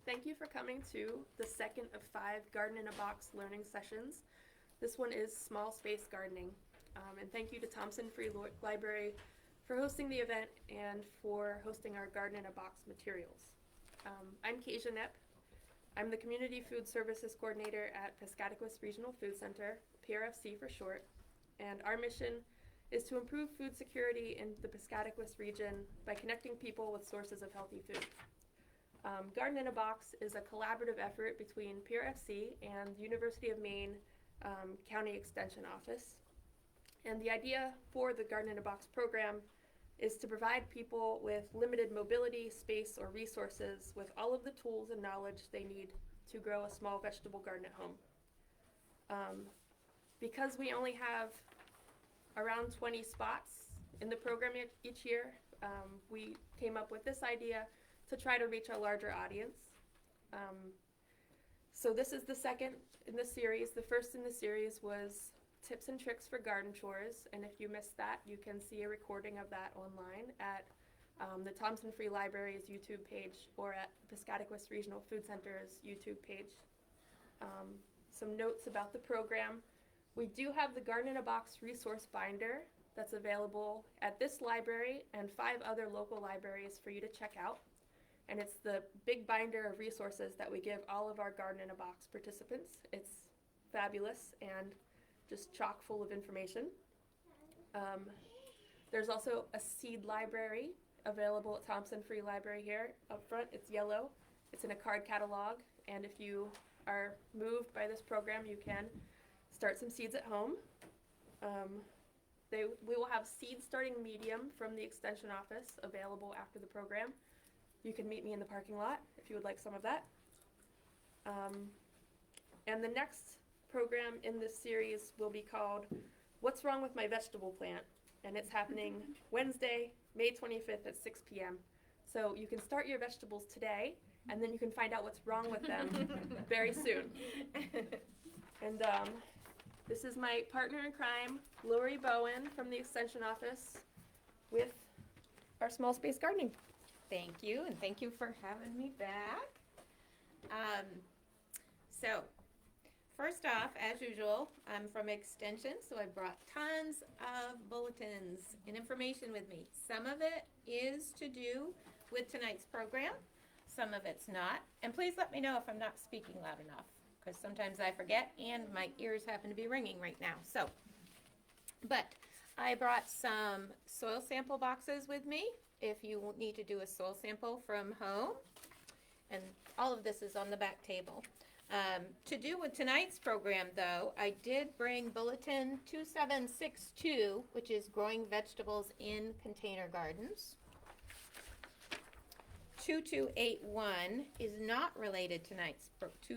Thank you for coming to the second of 5 Garden in a Box learning sessions. This one is small space gardening. And thank you to Thompson Free Library for hosting the event and for hosting our Garden in a Box materials. I'm Kasia Knepp. I'm the Community Food Services Coordinator at Pescatticus Regional Food Center, PRFC for short, and our mission is to improve food security in the Pescatticus region by connecting people with sources of healthy food. Garden in a Box is a collaborative effort between PRFC and the University of Maine County Extension Office. And the idea for the Garden in a Box program is to provide people with limited mobility, space, or resources with all of the tools and knowledge they need to grow a small vegetable garden at home. Because we only have around 20 spots in the program each year, we came up with this idea to try to reach a larger audience. So this is the second in the series. The first in the series was tips and tricks for garden chores, and if you missed that, you can see a recording of that online at the Thompson Free Library's YouTube page or at Pescatticus Regional Food Center's YouTube page. Some notes about the program. We do have the Garden in a Box resource binder that's available at this library and 5 other local libraries for you to check out. And it's the big binder of resources that we give all of our Garden in a Box participants. It's fabulous and just chock full of information. There's also a seed library available at Thompson Free Library here up front. It's yellow. It's in a card catalog, and if you are moved by this program, you can start some seeds at home. We will have seed starting medium from the extension office available after the program. You can meet me in the parking lot if you would like some of that. And the next program in this series will be called What's Wrong with My Vegetable Plant? And it's happening Wednesday, May 25th at 6 p.m. So you can start your vegetables today, and then you can find out what's wrong with them very soon. And this is my partner in crime, Laurie Bowen from the Extension Office with our small space gardening. Thank you, and thank you for having me back. So, first off, as usual, I'm from Extension, so I brought tons of bulletins and information with me. Some of it is to do with tonight's program, some of it's not. And please let me know if I'm not speaking loud enough, because sometimes I forget and my ears happen to be ringing right now. But I brought some soil sample boxes with me if you need to do a soil sample from home. And all of this is on the back table. To do with tonight's program, though, I did bring Bulletin 2762, which is Growing Vegetables in Container Gardens. 2281 is not related to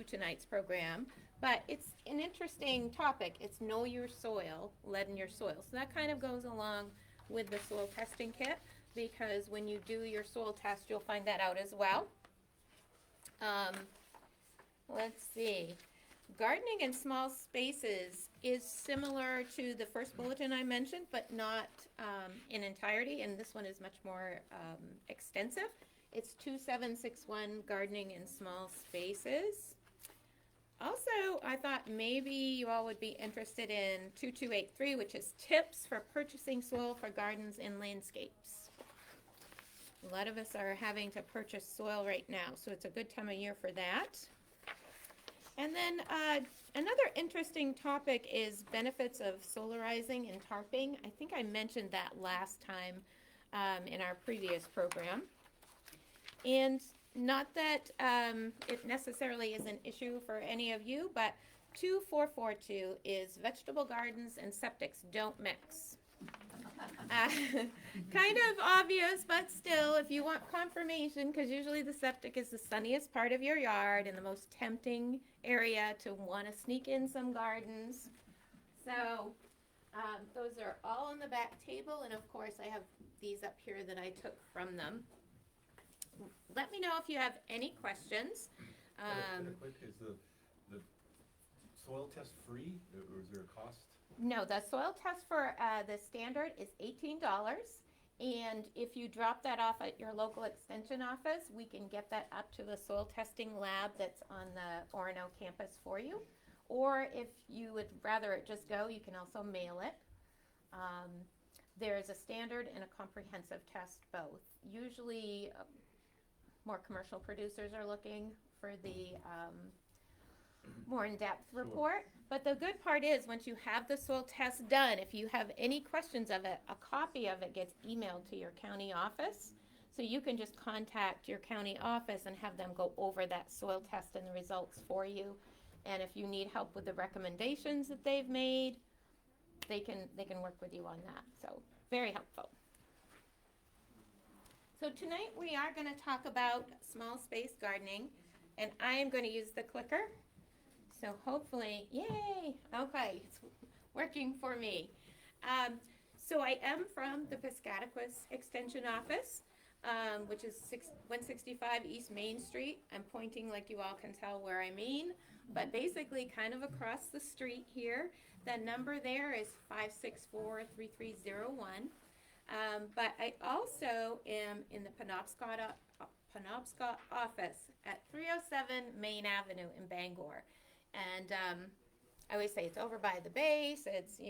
tonight's program, but it's an interesting topic. It's Know Your Soil, Lead in Your Soil. So that kind of goes along with the soil testing kit, because when you do your soil test, you'll find that out as well. Let's see. Gardening in small spaces is similar to the first bulletin I mentioned, but not in entirety, and this one is much more extensive. It's 2761, Gardening in Small Spaces. Also, I thought maybe you all would be interested in 2283, which is Tips for Purchasing Soil for Gardens and Landscapes. A lot of us are having to purchase soil right now, so it's a good time of year for that. And then another interesting topic is benefits of solarizing and tarping. I think I mentioned that last time in our previous program. And not that it necessarily is an issue for any of you, but 2442 is vegetable gardens and septics don't mix. Kind of obvious, but still, if you want confirmation, because usually the septic is the sunniest part of your yard and the most tempting area to want to sneak in some gardens. So those are all on the back table, and of course I have these up here that I took from them. Let me know if you have any questions. Is the soil test free, or is there a cost? No, the soil test for the standard is $18, And if you drop that off at your local extension office, we can get that up to the soil testing lab that's on the Orono campus for you. Or if you would rather it just go, you can also mail it. There's a standard and a comprehensive test both. Usually more commercial producers are looking for the more in-depth report. But the good part is once you have the soil test done, if you have any questions of it, a copy of it gets emailed to your county office. So you can just contact your county office and have them go over that soil test and the results for you. And if you need help with the recommendations that they've made, they can work with you on that. So very helpful. So tonight we are going to talk about small space gardening, and I am going to use the clicker. So hopefully, yay, okay, it's working for me. So I am from the Pescatticus Extension Office, which is 165 East Main Street. I'm pointing like you all can tell where I mean, but basically kind of across the street here. The number there is 564-3301. But I also am in the Penobscot office at 307 Maine Avenue in Bangor. And I always say it's over by the base, it's,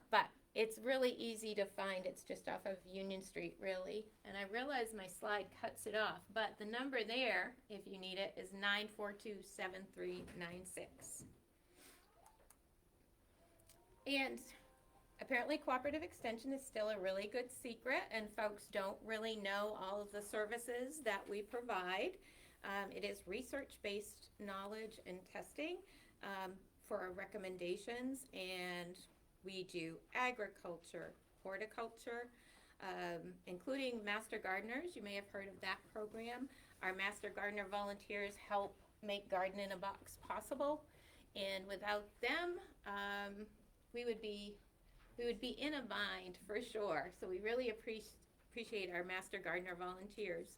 but it's really easy to find. It's just off of Union Street, really. And I realize my slide cuts it off, but the number there, if you need it, is 942-7396. And apparently cooperative extension is still a really good secret, and folks don't really know all of the services that we provide. It is research-based knowledge and testing for our recommendations, and we do agriculture, horticulture, including master gardeners. You may have heard of that program. Our master gardener volunteers help make Garden in a Box possible, and without them, we would be in a bind for sure. So we really appreciate our master gardener volunteers.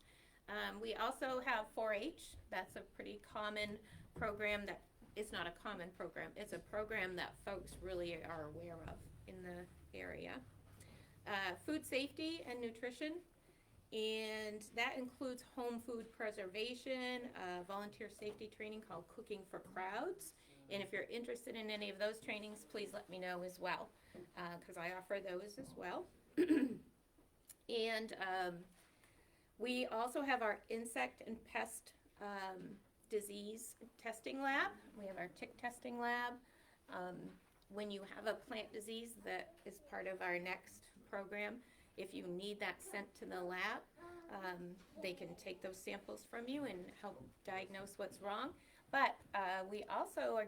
We also have 4-H. That's a pretty common program that it's not a common program. It's a program that folks really are aware of in the area. Food safety and nutrition, and that includes home food preservation, volunteer safety training called Cooking for Crowds. And if you're interested in any of those trainings, please let me know as well, because I offer those as well. And we also have our insect and pest disease testing lab. We have our tick testing lab. When you have a plant disease that is part of our next program, if you need that sent to the lab, they can take those samples from you and help diagnose what's wrong. But we also are,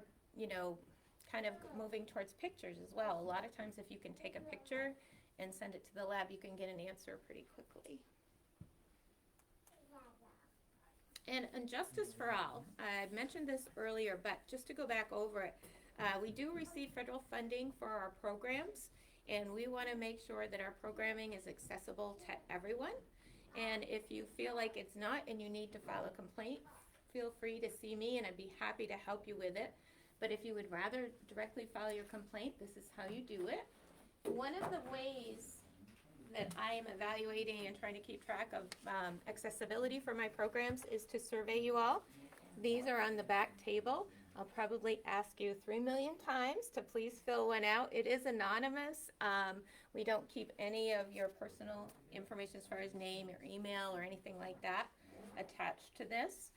kind of moving towards pictures as well. A lot of times if you can take a picture and send it to the lab, you can get an answer pretty quickly. And Justice for All, I mentioned this earlier, but just to go back over it, we do receive federal funding for our programs, and we want to make sure that our programming is accessible to everyone. And if you feel like it's not and you need to file a complaint, feel free to see me and I'd be happy to help you with it. But if you would rather directly file your complaint, this is how you do it. One of the ways that I am evaluating and trying to keep track of accessibility for my programs is to survey you all. These are on the back table. I'll probably ask you 3 million times to please fill one out. It is anonymous. We don't keep any of your personal information as far as name or email or anything like that attached to this.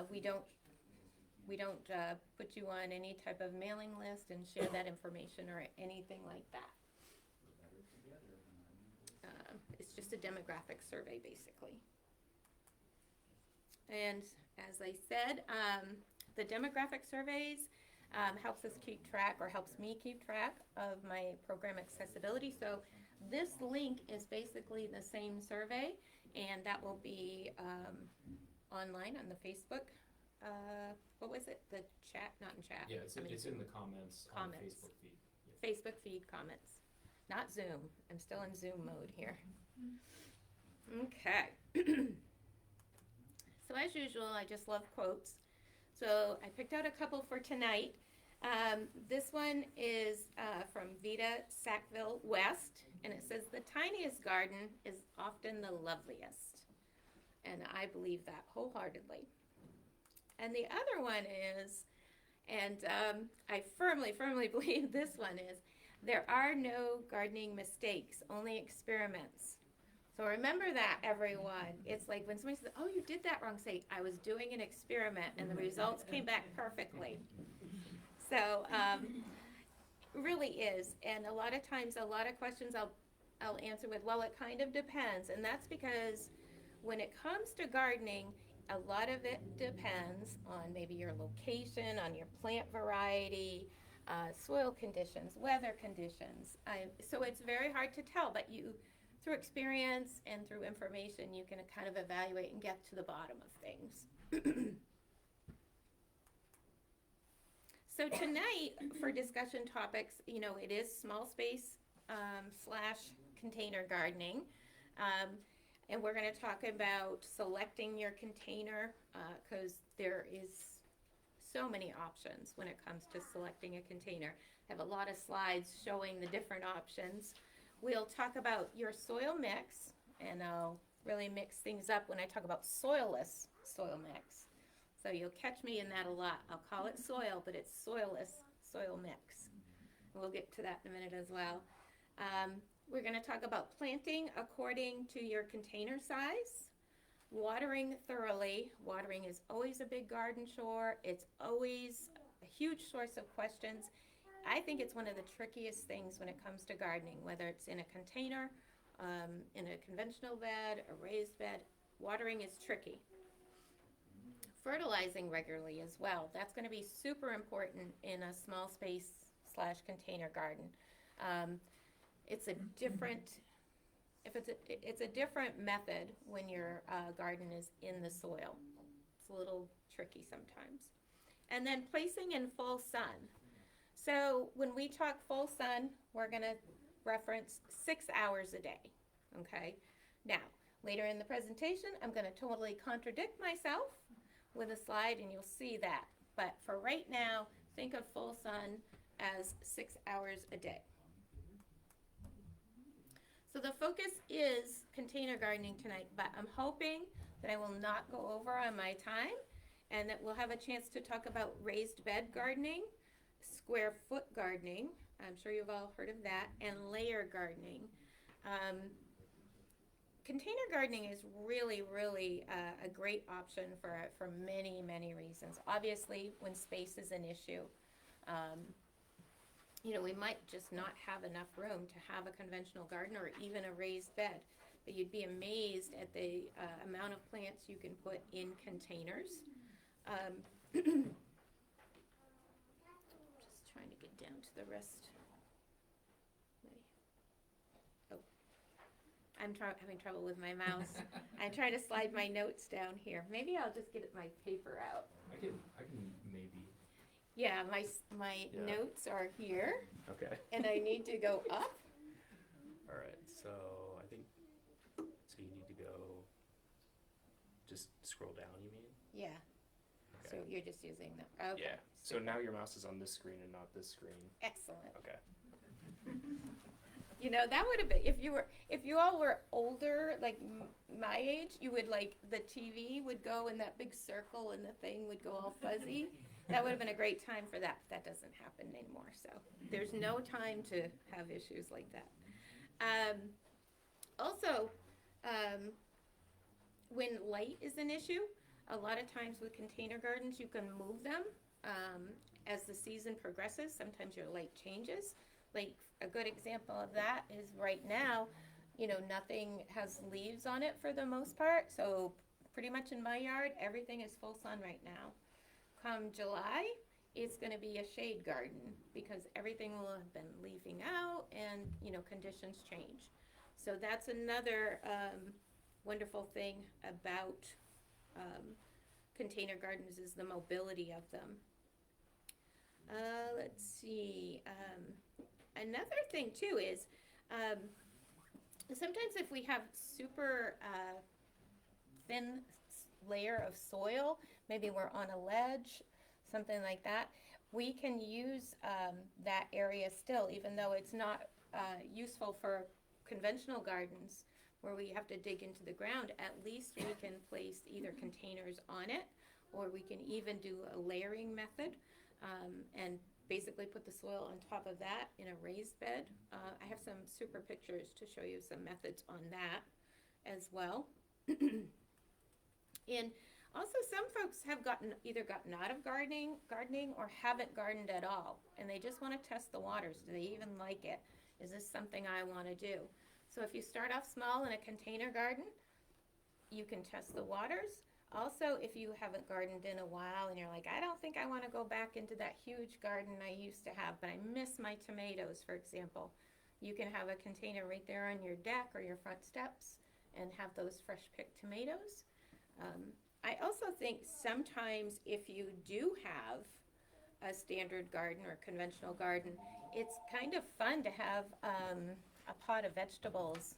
We don't put you on any type of mailing list and share that information or anything like that. It's just a demographic survey, basically. And as I said, the demographic surveys helps us keep track, or helps me keep track of my program accessibility. So this link is basically the same survey, and that will be online on the Facebook. What was it? The chat? Not in chat. Yeah, it's in the comments on the Facebook feed. Yeah. Facebook feed comments. Not Zoom. I'm still in Zoom mode here. Okay. So as usual, I just love quotes. So I picked out a couple for tonight. This one is from Vita Sackville West, And it says, the tiniest garden is often the loveliest. And I believe that wholeheartedly. And the other one is, and I firmly, firmly believe this one is, there are no gardening mistakes, only experiments. So remember that, everyone. It's like when somebody says, oh, you did that wrong, say, I was doing an experiment and the results came back perfectly. So really is. And a lot of times, a lot of questions I'll answer with, well, it kind of depends. And that's because when it comes to gardening, a lot of it depends on maybe your location, on your plant variety, soil conditions, weather conditions. So it's very hard to tell, but through experience and through information, you can kind of evaluate and get to the bottom of things. So tonight, for discussion topics, it is small space / container gardening. And we're going to talk about selecting your container because there is so many options when it comes to selecting a container. I have a lot of slides showing the different options. We'll talk about your soil mix, and I'll really mix things up when I talk about soilless soil mix. So you'll catch me in that a lot. I'll call it soil, but it's soilless soil mix. We'll get to that in a minute as well. We're going to talk about planting according to your container size. Watering thoroughly. Watering is always a big garden chore. It's always a huge source of questions. I think it's one of the trickiest things when it comes to gardening, whether it's in a container, in a conventional bed, a raised bed. Watering is tricky. Fertilizing regularly as well. That's going to be super important in a small space / container garden. It's a different method when your garden is in the soil. It's a little tricky sometimes. And then placing in full sun. So when we talk full sun, we're going to reference 6 hours a day. Okay. Now, later in the presentation, I'm going to totally contradict myself with a slide, and you'll see that. But for right now, think of full sun as 6 hours a day. So the focus is container gardening tonight, but I'm hoping that I will not go over on my time and that we'll have a chance to talk about raised bed gardening, square foot gardening, I'm sure you've all heard of that, and layer gardening. Container gardening is really, really a great option for many, many reasons. Obviously, when space is an issue, we might just not have enough room to have a conventional garden or even a raised bed. But you'd be amazed at the amount of plants you can put in containers. Just trying to get down to the rest. Oh, I'm having trouble with my mouse. I'm trying to slide my notes down here. Maybe I'll just get my paper out. I can maybe. Yeah, my notes are here. Okay. And I need to go up. All right, so I think, so you need to go, just scroll down, you mean? Yeah. Okay. So you're just using them. Okay. Yeah, so now your mouse is on this screen and not this screen. Excellent. Okay. That would have been, if you all were older, like my age, you would the TV would go in that big circle and the thing would go all fuzzy. That would have been a great time for that, but that doesn't happen anymore. So there's no time to have issues like that. Also, when light is an issue, a lot of times with container gardens, you can move them as the season progresses. Sometimes your light changes. Like a good example of that is right now, nothing has leaves on it for the most part. So pretty much in my yard, everything is full sun right now. Come July, it's going to be a shade garden because everything will have been leafing out and, conditions change. So that's another wonderful thing about container gardens is the mobility of them. Let's see. Another thing too is sometimes if we have super thin layer of soil, maybe we're on a ledge, something like that, we can use that area still, even though it's not useful for conventional gardens where we have to dig into the ground, at least we can place either containers on it, or we can even do a layering method, and basically put the soil on top of that in a raised bed. I have some super pictures to show you some methods on that as well. And also some folks have either gotten out of gardening or haven't gardened at all, and they just want to test the waters. Do they even like it? Is this something I want to do? So if you start off small in a container garden, you can test the waters. Also, if you haven't gardened in a while and you're like, I don't think I want to go back into that huge garden I used to have, but I miss my tomatoes, for example, you can have a container right there on your deck or your front steps and have those fresh picked tomatoes. I also think sometimes if you do have a standard garden or conventional garden, it's kind of fun to have a pot of vegetables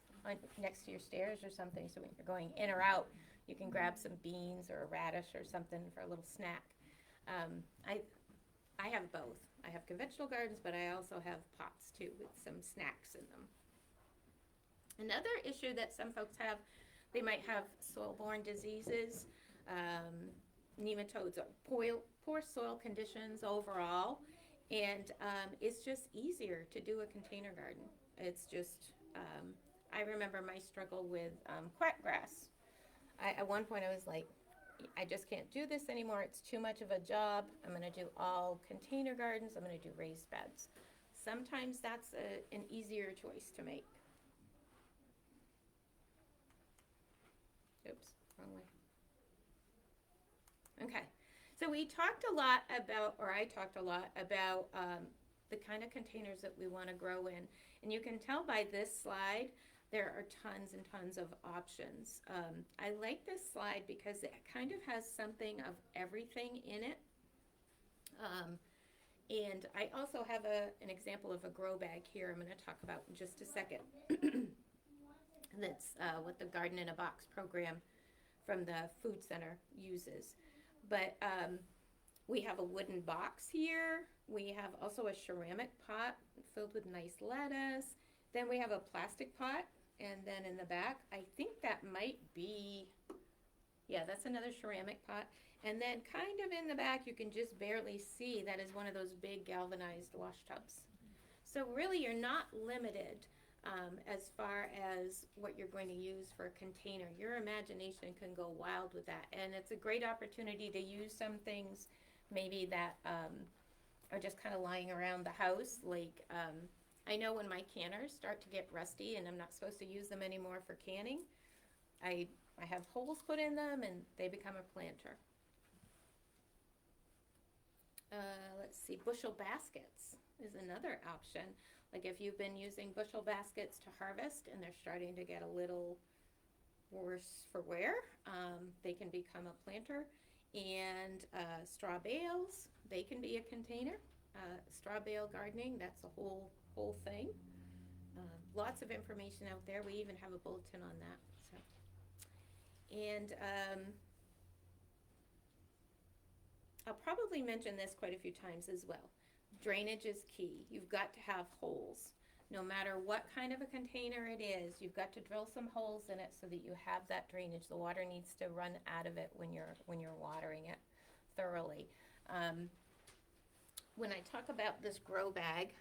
next to your stairs or something, so when you're going in or out, you can grab some beans or a radish or something for a little snack. I have both. I have conventional gardens, but I also have pots too with some snacks in them. Another issue that some folks have, they might have soil-borne diseases, nematodes, poor soil conditions overall, and it's just easier to do a container garden. It's just, I remember my struggle with quackgrass. At one point I was like, I just can't do this anymore. It's too much of a job. I'm going to do all container gardens. I'm going to do raised beds. Sometimes that's an easier choice to make. Oops, wrong way. Okay, so we talked a lot about, or I talked a lot about the kind of containers that we want to grow in. And you can tell by this slide, there are tons and tons of options. I like this slide because it kind of has something of everything in it. And I also have an example of a grow bag here I'm going to talk about in just a second. That's what the Garden in a Box program from the Food Center uses. But we have a wooden box here. We have also a ceramic pot filled with nice lettuce. Then we have a plastic pot, and then in the back, I think that might be, yeah, that's another ceramic pot. And then kind of in the back, you can just barely see that is one of those big galvanized wash tubs. So really, you're not limited as far as what you're going to use for a container. Your imagination can go wild with that. And it's a great opportunity to use some things maybe that are just kind of lying around the house. Like, I know when my canners start to get rusty and I'm not supposed to use them anymore for canning, I have holes put in them and they become a planter. Let's see, bushel baskets is another option. Like if you've been using bushel baskets to harvest and they're starting to get a little worse for wear, they can become a planter. And straw bales, they can be a container. Straw bale gardening, that's a whole thing. Lots of information out there. We even have a bulletin on that. So, and I'll probably mention this quite a few times as well. Drainage is key. You've got to have holes. No matter what kind of a container it is, you've got to drill some holes in it so that you have that drainage. The water needs to run out of it when you're watering it thoroughly. When I talk about this grow bag,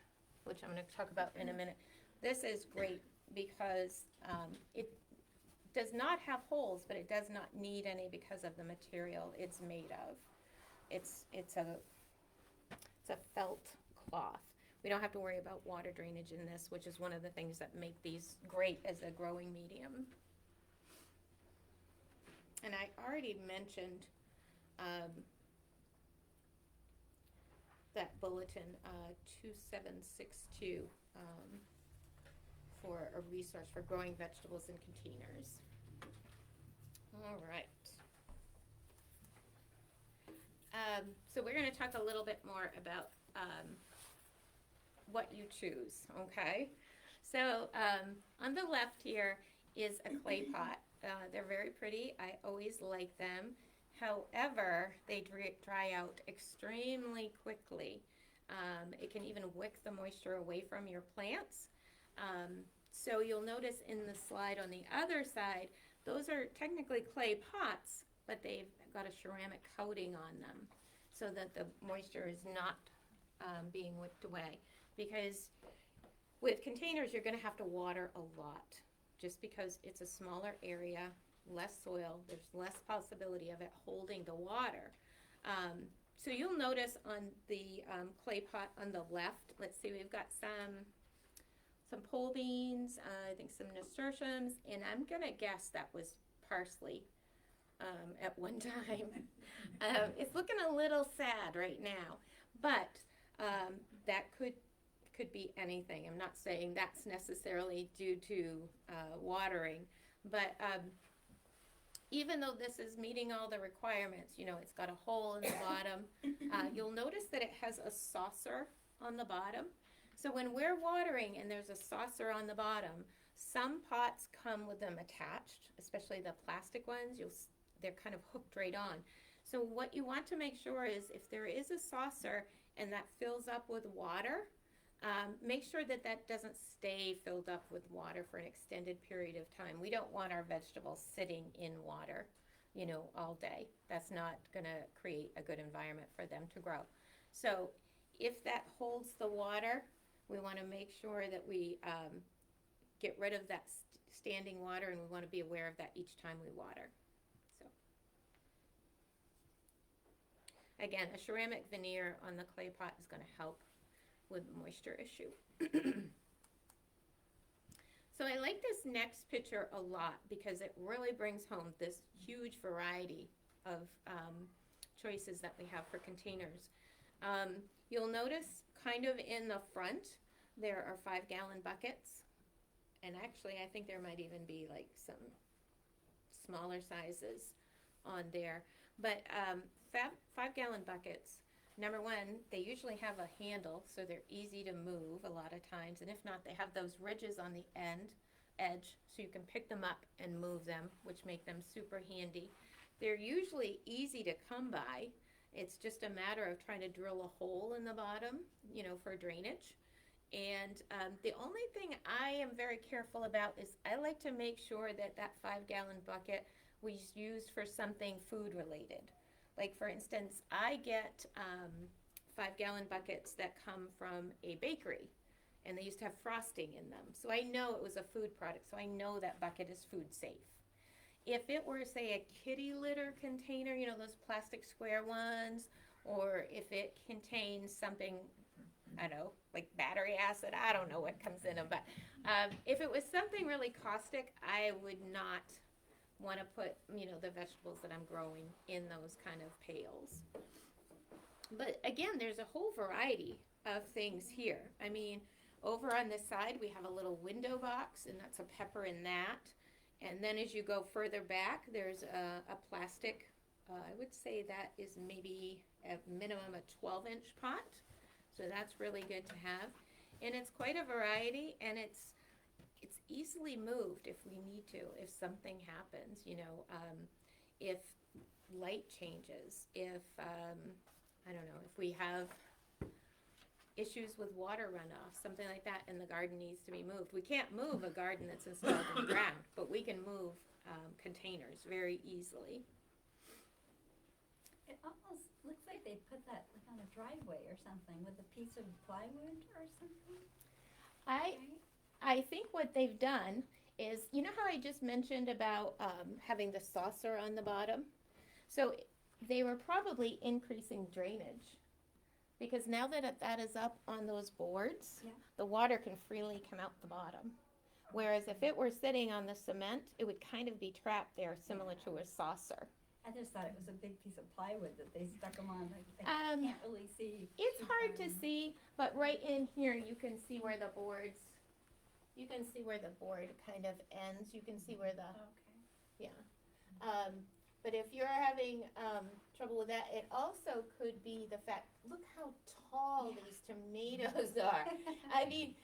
which I'm going to talk about in a minute, this is great because it does not have holes, but it does not need any because of the material it's made of. It's a felt cloth. We don't have to worry about water drainage in this, which is one of the things that make these great as a growing medium. And I already mentioned that bulletin 2762 for a resource for growing vegetables in containers. All right. So we're going to talk a little bit more about what you choose, okay? So on the left here is a clay pot. They're very pretty. I always like them. However, they dry out extremely quickly. It can even wick the moisture away from your plants. So you'll notice in the slide on the other side, those are technically clay pots, but they've got a ceramic coating on them so that the moisture is not being whipped away. Because with containers, you're gonna have to water a lot, just because it's a smaller area, less soil, there's less possibility of it holding the water. So you'll notice on the clay pot on the left, let's see, we've got some pole beans, I think some nasturtiums, and I'm gonna guess that was parsley at one time. It's looking a little sad right now, but that could be anything. I'm not saying that's necessarily due to watering, but even though this is meeting all the requirements, you know, it's got a hole in the bottom. You'll notice that it has a saucer on the bottom. So when we're watering and there's a saucer on the bottom, some pots come with them attached, especially the plastic ones. They're kind of hooked right on. So what you want to make sure is if there is a saucer and that fills up with water, make sure that that doesn't stay filled up with water for an extended period of time. We don't want our vegetables sitting in water, you know, all day. That's not gonna create a good environment for them to grow. So if that holds the water, we wanna make sure that we get rid of that standing water, and we wanna be aware of that each time we water. So again, a ceramic veneer on the clay pot is gonna help with the moisture issue. So I like this next picture a lot because it really brings home this huge variety of choices that we have for containers. You'll notice kind of in the front there are 5-gallon buckets, and actually I think there might even be like some smaller sizes on there, but 5-gallon buckets, number one, they usually have a handle, so they're easy to move a lot of times, and if not, they have those ridges on the edge, so you can pick them up and move them, which make them super handy. They're usually easy to come by. It's just a matter of trying to drill a hole in the bottom, you know, for drainage. And the only thing I am very careful about is I like to make sure that that 5-gallon bucket was used for something food related. Like for instance, I get 5-gallon buckets that come from a bakery, and they used to have frosting in them. So I know it was a food product, so I know that bucket is food safe. If it were, say, a kitty litter container, you know, those plastic square ones, or if it contains something, I don't know, like battery acid, I don't know what comes in them, but if it was something really caustic, I would not want to put, you know, the vegetables that I'm growing in those kind of pails. But again, there's a whole variety of things here. I mean, over on this side, we have a little window box, and that's a pepper in that. And then as you go further back, there's a plastic, I would say that is maybe at minimum a 12-inch pot. So that's really good to have. And it's quite a variety, and it's easily moved if we need to, if something happens, you know, if light changes, if, I don't know, if we have issues with water runoff, something like that, and the garden needs to be moved. We can't move a garden that's installed in the ground, but we can move containers very easily. It almost looks like they put that like on a driveway or something with a piece of plywood or something. I think what they've done is, you know how I just mentioned about having the saucer on the bottom? So they were probably increasing drainage, because now that that is up on those boards, Yeah. the water can freely come out the bottom. Whereas if it were sitting on the cement, it would kind of be trapped there, similar to a saucer. I just thought it was a big piece of plywood that they stuck them on. Like they Um, can't really see. It's too hard far to in. see, but right in here you can see where the boards, you can see where the board kind of ends. You can see where the, Okay. but if you're having trouble with that, it also could be the fact, look how tall these tomatoes are. I mean,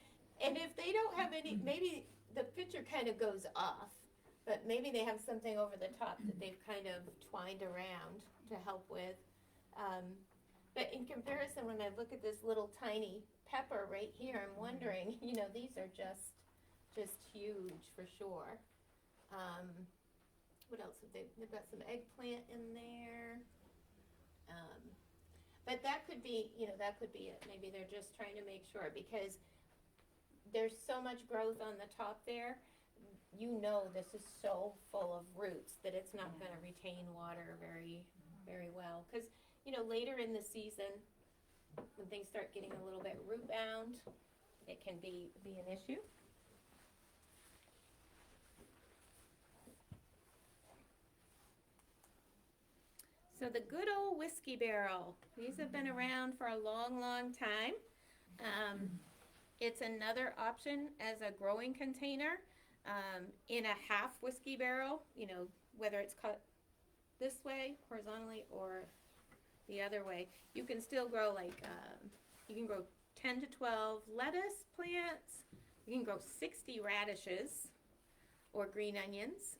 and if they don't have any, maybe the picture kind of goes off, but maybe they have something over the top that they've kind of twined around to help with. But in comparison, when I look at this little tiny pepper right here, I'm wondering, you know, these are just just huge for sure. What else have they've got some eggplant in there. But that could be, that could be it. Maybe they're just trying to make sure, because there's so much growth on the top there. This is so full of roots that it's not going to retain water very, very well. Because, later in the season, when things start getting a little bit root bound, it can be an issue. So the good old whiskey barrel. These have been around for a long, long time. It's another option as a growing container in a half whiskey barrel, whether it's cut this way, horizontally, or the other way. You can still grow you can grow 10 to 12 lettuce plants. You can grow 60 radishes or green onions,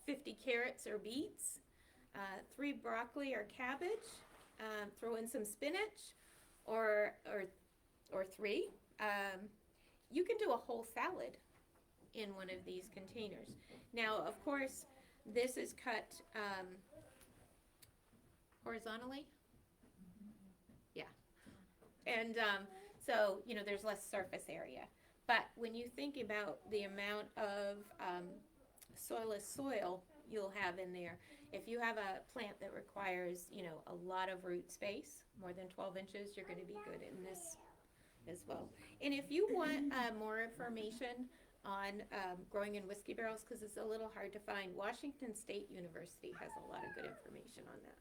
50 carrots or beets, 3 broccoli or cabbage, throw in some spinach, or 3. You can do a whole salad in one of these containers. Now, of course, this is cut horizontally. Yeah. And so, there's less surface area. But when you think about the amount of soilless soil you'll have in there, if you have a plant that requires, a lot of root space, more than 12 inches, you're going to be good in this as well. And if you want more information on growing in whiskey barrels, because it's a little hard to find, Washington State University has a lot of good information on that.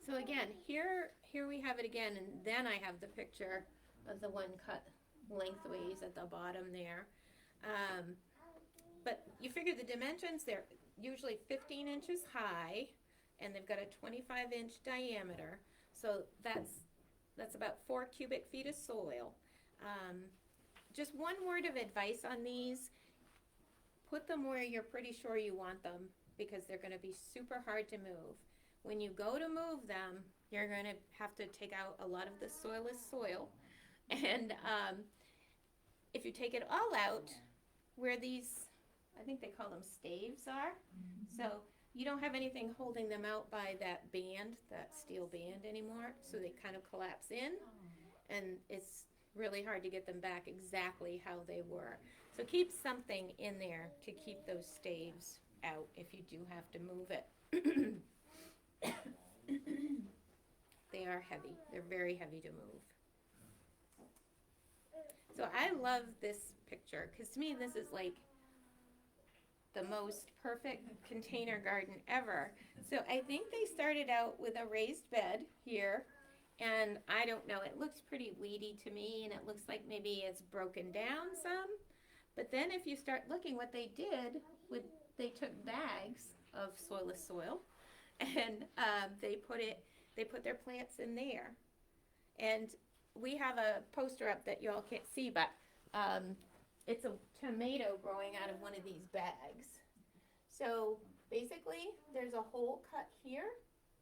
So again, here we have it again, and then I have the picture of the one cut lengthways at the bottom there. But you figure the dimensions, they're usually 15 inches high, and they've got a 25-inch diameter. So that's about 4 cubic feet of soil. Just one word of advice on these: put them where you're pretty sure you want them, because they're going to be super hard to move. When you go to move them, you're going to have to take out a lot of the soilless soil. And if you take it all out, where these, I think they call them staves, are, so you don't have anything holding them out by that band, that steel band anymore, so they kind of collapse in, and it's really hard to get them back exactly how they were. So keep something in there to keep those staves out if you do have to move it. They are heavy. They're very heavy to move. So I love this picture, because to me this is like the most perfect container garden ever. So I think they started out with a raised bed here, and I don't know, it looks pretty weedy to me, and it looks like maybe it's broken down some. But then if you start looking, what they did, they took bags of soilless soil, and they put their plants in there. And we have a poster up that y'all can't see, but it's a tomato growing out of one of these bags. So basically, there's a hole cut here.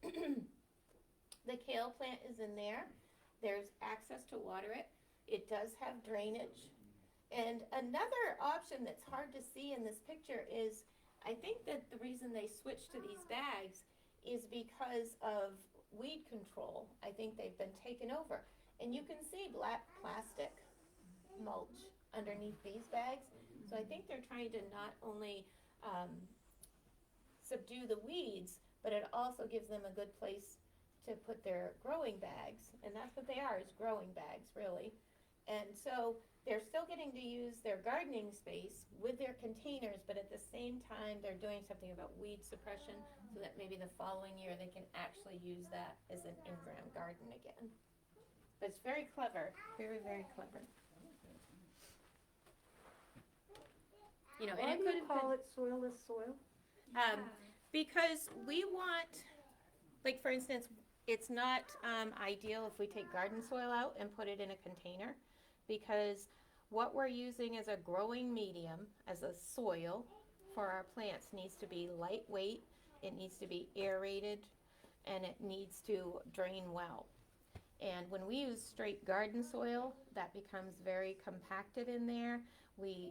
The kale plant is in there. There's access to water it. It does have drainage. And another option that's hard to see in this picture is, I think that the reason they switched to these bags is because of weed control. I think they've been taken over. And you can see black plastic mulch underneath these bags. So I think they're trying to not only subdue the weeds, but it also gives them a good place to put their growing bags. And that's what they are, is growing bags, really. And so they're still getting to use their gardening space with their containers, but at the same time they're doing something about weed suppression, so that maybe the following year they can actually use that as an in-ground garden again. But it's very clever, very, very clever. And Why it do could you call it soilless soil? because we want, like for instance, it's not ideal if we take garden soil out and put it in a container, because what we're using as a growing medium, as a soil for our plants, needs to be lightweight, it needs to be aerated, and it needs to drain well. And when we use straight garden soil, that becomes very compacted in there.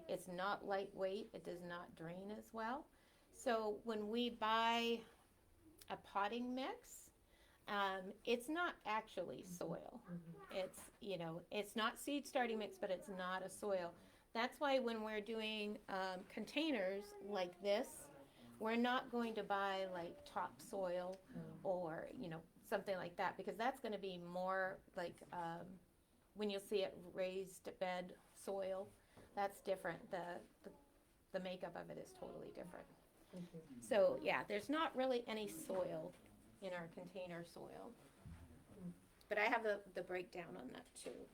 It's not lightweight, it does not drain as well. So when we buy a potting mix, it's not actually soil. It's, it's not seed starting mix, but it's not a soil. That's why when we're doing containers like this, we're not going to buy like topsoil or, something like that, because that's going to be more like when you'll see it raised bed soil, that's different. The makeup of it is totally different. So yeah, there's not really any soil in our container soil. But I have the breakdown on that too.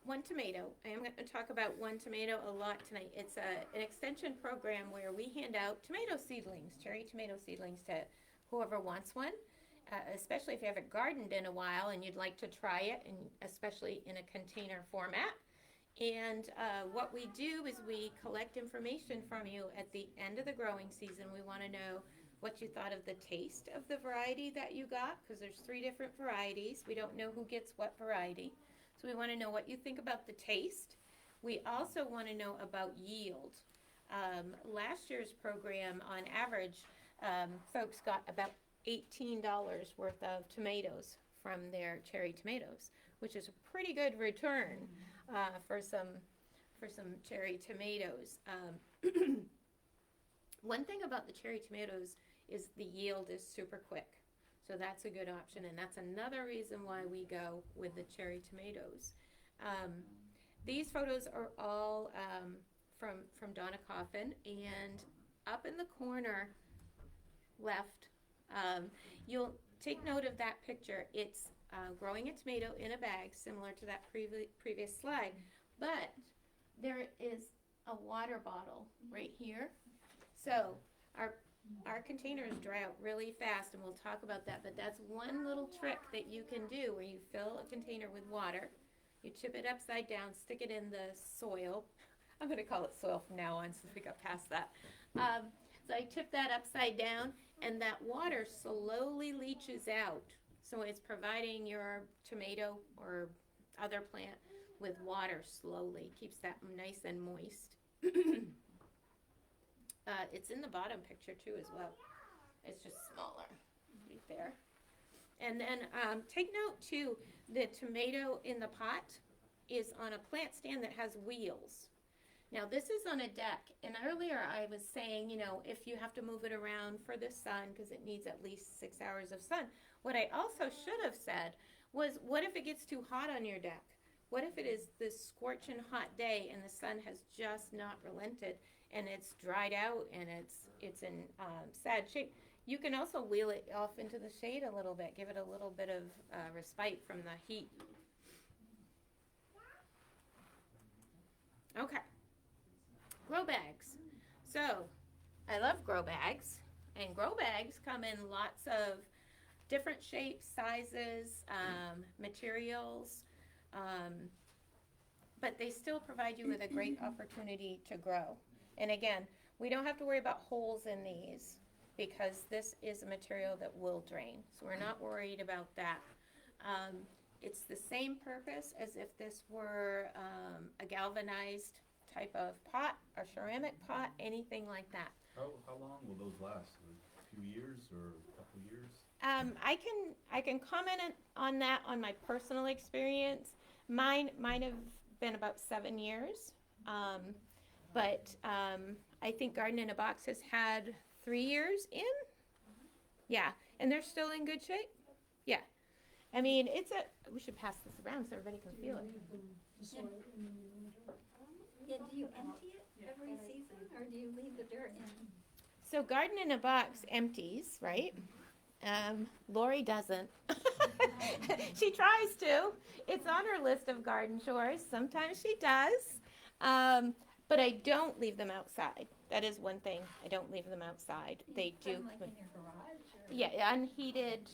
One tomato. I am going to talk about one tomato a lot tonight. It's an extension program where we hand out tomato seedlings, cherry tomato seedlings, to whoever wants one, especially if you haven't gardened in a while and you'd like to try it, and especially in a container format. And what we do is we collect information from you at the end of the growing season. We want to know what you thought of the taste of the variety that you got, because there's 3 different varieties. We don't know who gets what variety. So we want to know what you think about the taste. We also want to know about yield. Last year's program, on average, folks got about $18 worth of tomatoes from their cherry tomatoes, which is a pretty good return for some cherry tomatoes. One thing about the cherry tomatoes is the yield is super quick. So that's a good option, and that's another reason why we go with the cherry tomatoes. These photos are all from Donna Coffin, and up in the corner left, you'll take note of that picture. It's growing a tomato in a bag, similar to that previous slide, but there is a water bottle right here. So our containers dry out really fast, and we'll talk about that, but that's one little trick that you can do where you fill a container with water, you tip it upside down, stick it in the soil. I'm going to call it soil from now on since we got past that. So I tip that upside down, and that water slowly leaches out. So it's providing your tomato or other plant with water slowly, keeps that nice and moist. It's in the bottom picture too as well. It's just smaller right there. And then take note too, the tomato in the pot is on a plant stand that has wheels. Now this is on a deck, and earlier I was saying, if you have to move it around for the sun because it needs at least 6 hours of sun. What I also should have said was, what if it gets too hot on your deck? What if it is this scorching hot day and the sun has just not relented and it's dried out and it's in sad shape? You can also wheel it off into the shade a little bit, give it a little bit of respite from the heat. Okay, grow bags. So I love grow bags, and grow bags come in lots of different shapes, sizes, materials, but they still provide you with a great opportunity to grow. And again, we don't have to worry about holes in these because this is a material that will drain. So we're not worried about that. It's the same purpose as if this were a galvanized type of pot, a ceramic pot, anything like that. How long will those last? A few years or a couple years? I can comment on that on my personal experience. Mine have been about 7 years, but I think Garden in a Box has had 3 years in. Yeah, and they're still in good shape. Yeah, I mean we should pass this around so everybody can feel it. Yeah, do you empty it every season, or do you leave the dirt in? So Garden in a Box empties, right? Laurie doesn't. She tries to. It's on her list of garden chores. Sometimes she does. But I don't leave them outside. That is one thing. I don't leave them outside. They do. Like in your garage? Or? Yeah, unheated,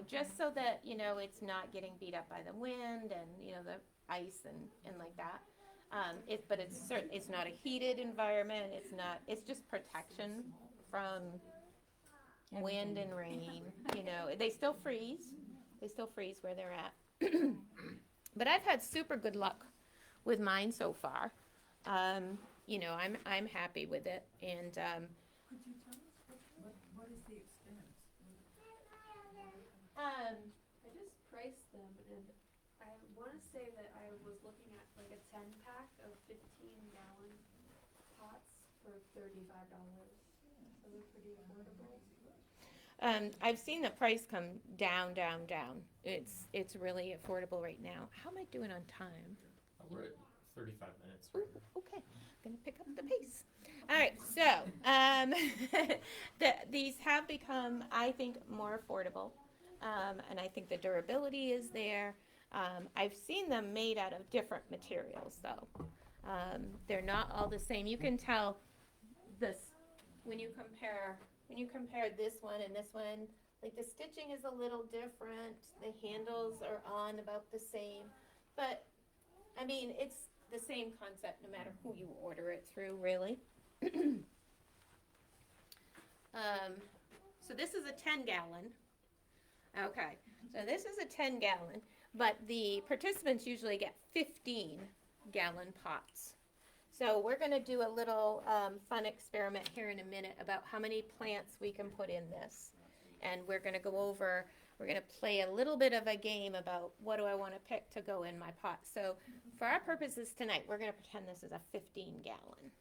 just so that, it's not getting beat up by the wind and, the ice and like that. But it's not a heated environment. It's just protection from wind and rain, you know, they still freeze. They still freeze where they're at. But I've had super good luck with mine so far. You know, I'm happy with it, and Could you tell us what is the expense? I just priced them, and I want to say that I was looking at like a 10-pack of 15-gallon pots for $35. So they're pretty affordable. I've seen the price come down, down, down. It's really affordable right now. How am I doing on time? We're at 35 minutes. Ooh, okay, gonna pick up the pace. All right, so these have become, I think, more affordable, and I think the durability is there. I've seen them made out of different materials, though. They're not all the same. You can tell this when you compare this one and this one. Like the stitching is a little different. The handles are on about the same, but I mean it's the same concept no matter who you order it through, really. So this is a 10-gallon. Okay, so this is a 10-gallon, but the participants usually get 15-gallon pots. So we're going to do a little fun experiment here in a minute about how many plants we can put in this. And we're going to go over, we're going to play a little bit of a game about what do I want to pick to go in my pot. So for our purposes tonight, we're going to pretend this is a 15-gallon.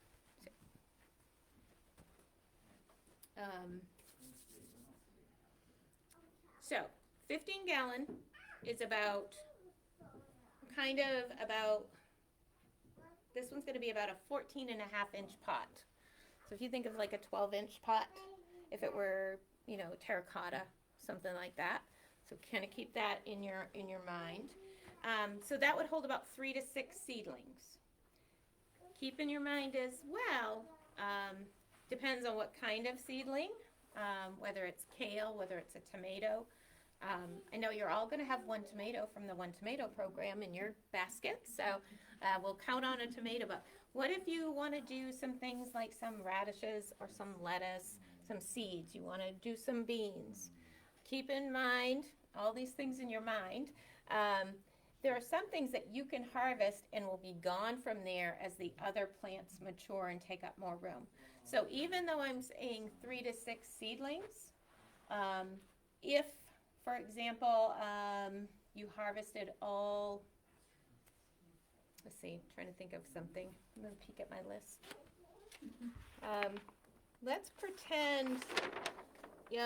So 15-gallon is about, this one's going to be about a 14.5-inch pot. So if you think of like a 12-inch pot, if it were, you know, terracotta, something like that. So kind of keep that in your mind. So that would hold about 3 to 6 seedlings. Keep in your mind as well, depends on what kind of seedling, whether it's kale, whether it's a tomato. I know you're all going to have one tomato from the One Tomato program in your basket, so we'll count on a tomato. But what if you want to do some things like some radishes or some lettuce, some seeds? You want to do some beans. Keep in mind all these things in your mind. There are some things that you can harvest and will be gone from there as the other plants mature and take up more room. So even though I'm saying 3 to 6 seedlings, if, for example, you harvested all, let's see, I'm trying to think of something. I'm going to peek at my list. Let's pretend you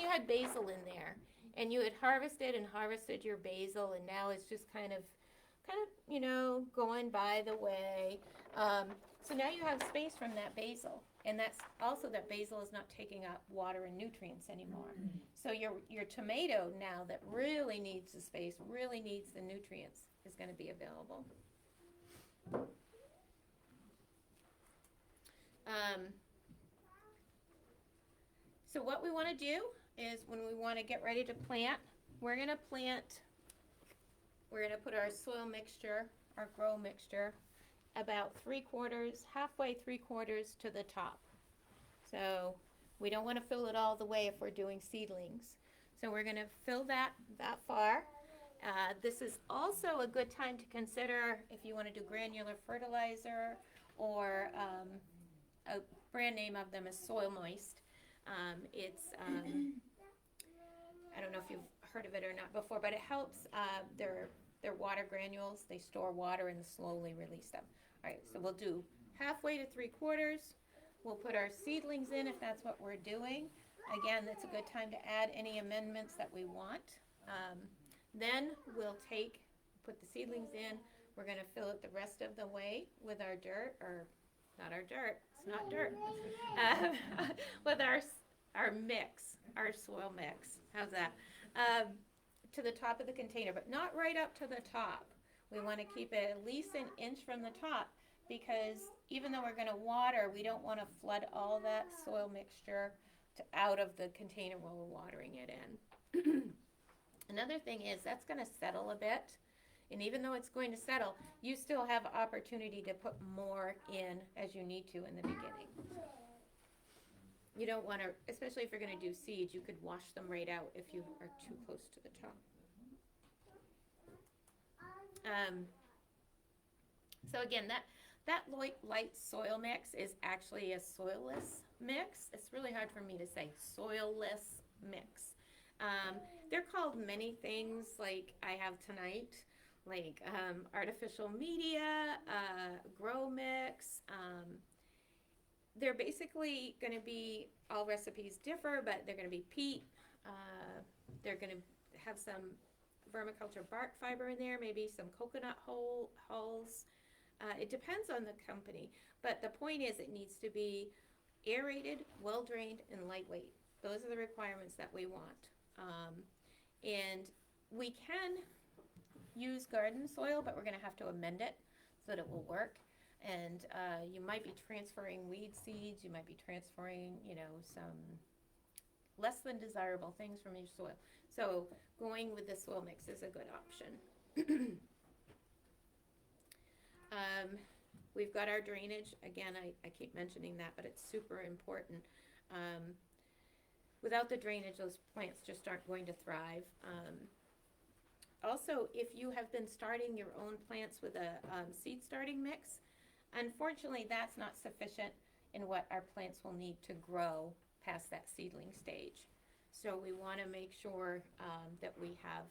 had basil in there, and you had harvested your basil, and now it's just kind of, you know, going by the way. So now you have space from that basil, and that's also that basil is not taking up water and nutrients anymore. So your tomato now that really needs the space, really needs the nutrients, is going to be available. So what we want to do is when we want to get ready to plant, we're going to put our soil mixture, our grow mixture, about halfway 3/4 to the top. So we don't want to fill it all the way if we're doing seedlings. So we're going to fill that far. This is also a good time to consider if you want to do granular fertilizer, or a brand name of them is Soil Moist. It's I don't know if you've heard of it or not before, but it helps. They're water granules. They store water and slowly release them. All right, so we'll do halfway to 3/4. We'll put our seedlings in if that's what we're doing. Again, that's a good time to add any amendments that we want. Then we'll put the seedlings in. We're going to fill it the rest of the way with our dirt, or not our dirt, it's not dirt, with our mix, our soil mix. How's that? To the top of the container, but not right up to the top. We want to keep it at least an inch from the top, because even though we're going to water, we don't want to flood all that soil mixture out of the container while we're watering it in. Another thing is that's going to settle a bit, and even though it's going to settle, you still have opportunity to put more in as you need to in the beginning. You don't want to, especially if you're going to do seeds, you could wash them right out if you are too close to the top. So again, that light soil mix is actually a soilless mix. It's really hard for me to say, soilless mix. They're called many things, like I have tonight, like artificial media, grow mix. They're basically going to be, all recipes differ, but they're going to be peat. They're going to have some vermiculture bark fiber in there, maybe some coconut hulls. It depends on the company, but the point is it needs to be aerated, well-drained, and lightweight. Those are the requirements that we want. And we can use garden soil, but we're going to have to amend it so that it will work. And you might be transferring weed seeds, you might be transferring, some less than desirable things from your soil. So going with the soil mix is a good option. We've got our drainage. Again, I keep mentioning that, but it's super important. Without the drainage, those plants just aren't going to thrive. Also, if you have been starting your own plants with a seed starting mix, unfortunately, that's not sufficient in what our plants will need to grow past that seedling stage. So we want to make sure that we have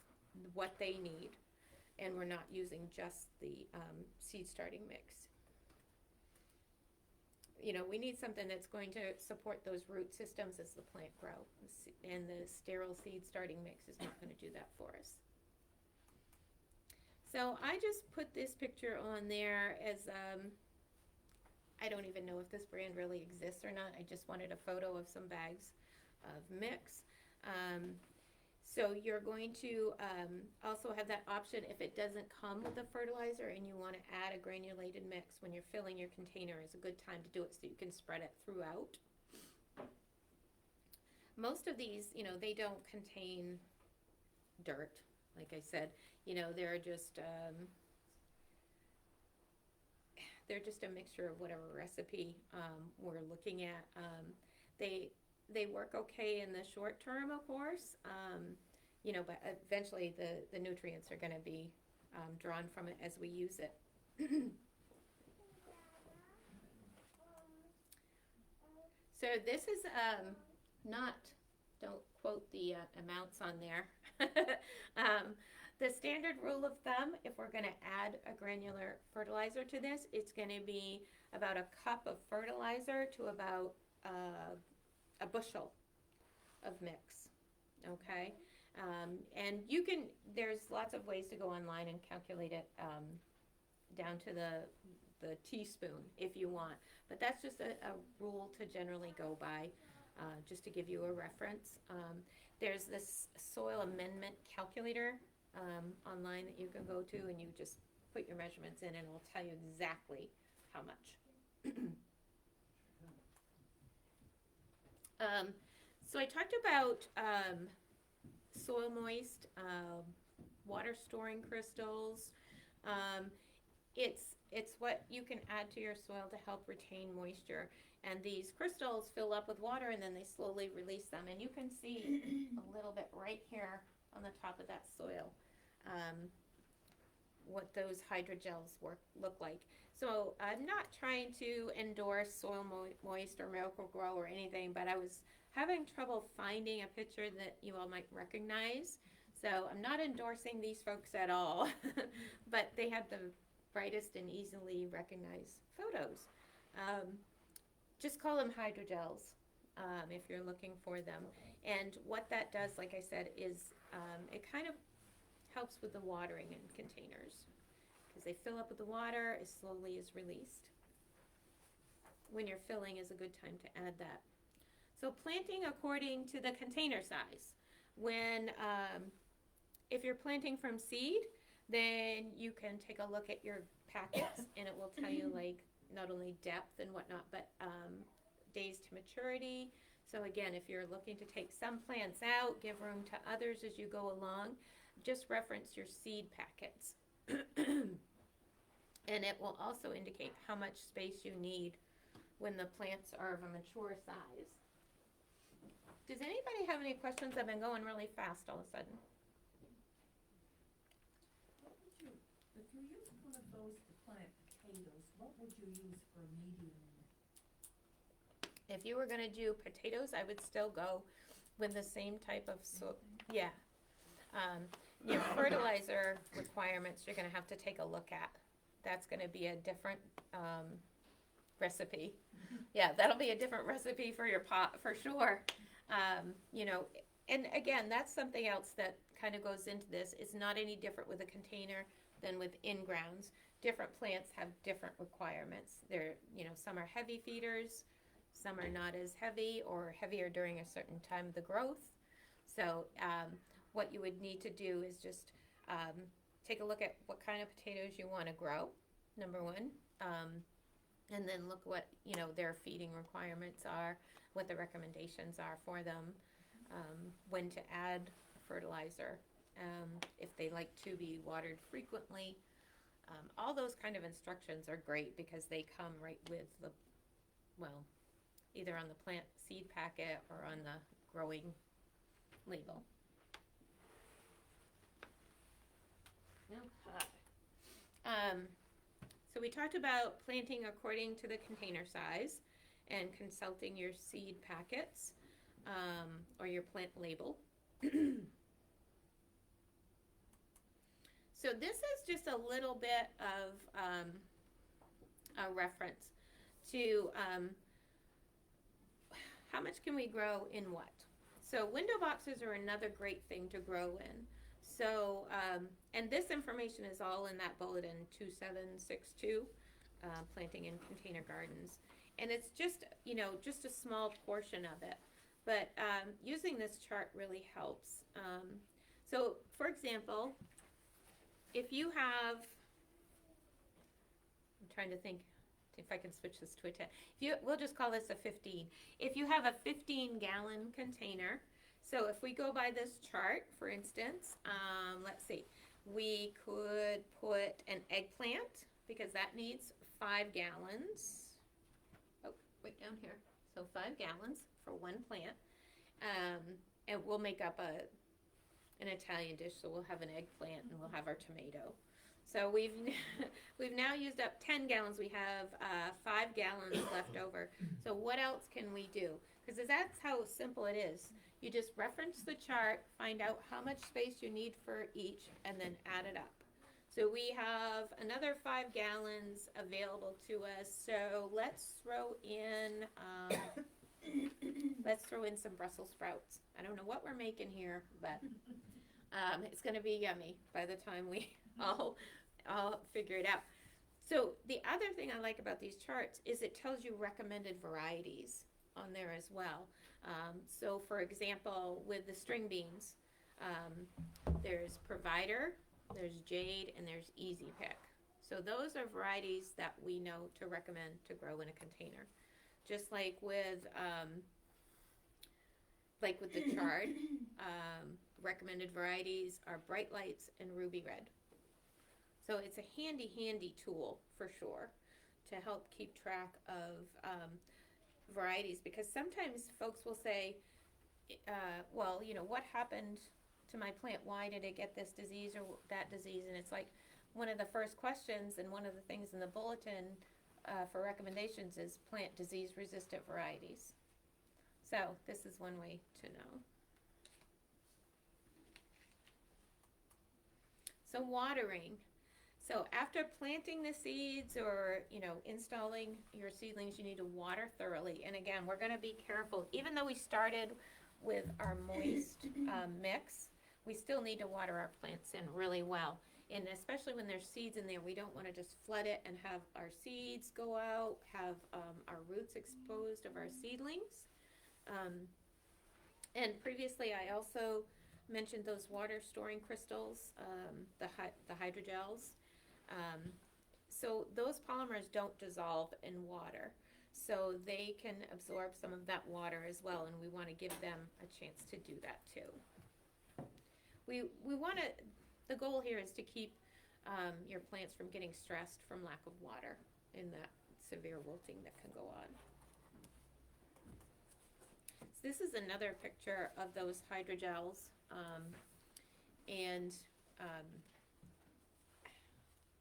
what they need, and we're not using just the seed starting mix. We need something that's going to support those root systems as the plant grows, and the sterile seed starting mix is not going to do that for us. So I just put this picture on there as, I don't even know if this brand really exists or not. I just wanted a photo of some bags of mix. So you're going to also have that option if it doesn't come with a fertilizer and you want to add a granulated mix when you're filling your container. Is a good time to do it so you can spread it throughout. Most of these, they don't contain dirt. Like I said, they're just a mixture of whatever recipe we're looking at. They work okay in the short term, of course, but eventually the nutrients are going to be drawn from it as we use it. So this is don't quote the amounts on there. The standard rule of thumb, if we're going to add a granular fertilizer to this, it's going to be about a cup of fertilizer to about a bushel of mix, okay? And there's lots of ways to go online and calculate it down to the teaspoon if you want, but that's just a rule to generally go by, just to give you a reference. There's this soil amendment calculator online that you can go to, and you just put your measurements in and it'll tell you exactly how much. So I talked about soil moist, water storing crystals. It's what you can add to your soil to help retain moisture. And these crystals fill up with water and then they slowly release them. And you can see a little bit right here on the top of that soil what those hydrogels look like. So I'm not trying to endorse Soil Moist or Miracle-Gro or anything, but I was having trouble finding a picture that you all might recognize. So I'm not endorsing these folks at all, but they have the brightest and easily recognized photos. Just call them hydrogels if you're looking for them. And what that does, like I said, is it kind of helps with the watering in containers, because they fill up with the water as slowly as released. When you're filling is a good time to add that. So planting according to the container size. If you're planting from seed, then you can take a look at your packets and it will tell you like not only depth and whatnot, but days to maturity. So again, if you're looking to take some plants out, give room to others as you go along, just reference your seed packets. And it will also indicate how much space you need when the plants are of a mature size. Does anybody have any questions? I've been going really fast all of a sudden. What would you, if you used one of those to plant potatoes, what would you use for a medium? If you were gonna do potatoes, I would still go with the same type of yeah. Your fertilizer requirements, you're gonna have to take a look at. That's gonna be a different, recipe. Yeah, that'll be a different recipe for your pot, for sure. You know, and again, that's something else that kind of goes into this. It's not any different with a container than with in-grounds. Different plants have different requirements. They're, you know, some are heavy feeders, some are not as heavy or heavier during a certain time of the growth. So what you would need to do is just take a look at what kind of potatoes you want to grow, number one, and then look what, you know, their feeding requirements are, what the recommendations are for them, when to add fertilizer, if they like to be watered frequently. All those kind of instructions are great because they come right with the, well, either on the plant seed packet or on the growing label. Okay. So we talked about planting according to the container size and consulting your seed packets or your plant label. So this is just a little bit of a reference to how much can we grow in what. So window boxes are another great thing to grow in. So, and this information is all in that bulletin 2762, planting in container gardens. And it's just, you know, just a small portion of it. But using this chart really helps. So, for example, if you have, I'm trying to think if I can switch this to a 10. We'll just call this a 15. If you have a 15-gallon container, so if we go by this chart, for instance, let's see, we could put an eggplant because that needs 5 gallons. Oh, right down here. So 5 gallons for one plant. And we'll make up an Italian dish, so we'll have an eggplant and we'll have our tomato. So we've now used up 10 gallons. We have 5 gallons left over. So what else can we do? Because that's how simple it is. You just reference the chart, find out how much space you need for each, and then add it up. So we have another 5 gallons available to us. So let's throw in some Brussels sprouts. I don't know what we're making here, but it's going to be yummy by the time we all figure it out. So the other thing I like about these charts is it tells you recommended varieties on there as well. So for example, with the string beans, there's Provider, there's Jade, and there's Easy Pick. So those are varieties that we know to recommend to grow in a container. Just like with the Chard, recommended varieties are Bright Lights and Ruby Red. So it's a handy tool for sure to help keep track of varieties, because sometimes folks will say, well, you know, what happened to my plant? Why did it get this disease or that disease? And it's like one of the first questions and one of the things in the bulletin for recommendations is plant disease resistant varieties. So this is one way to know. So watering. So after planting the seeds or, you know, installing your seedlings, you need to water thoroughly. And again, we're going to be careful. Even though we started with our moist mix, we still need to water our plants in really well. And especially when there's seeds in there, we don't want to just flood it and have our seeds go out, have our roots exposed of our seedlings. And previously I also mentioned those water storing crystals, the hydrogels. So those polymers don't dissolve in water, so they can absorb some of that water as well, and we want to give them a chance to do that too. We want to, the goal here is to keep your plants from getting stressed from lack of water in that severe wilting that can go on. this is another picture of those hydrogels, and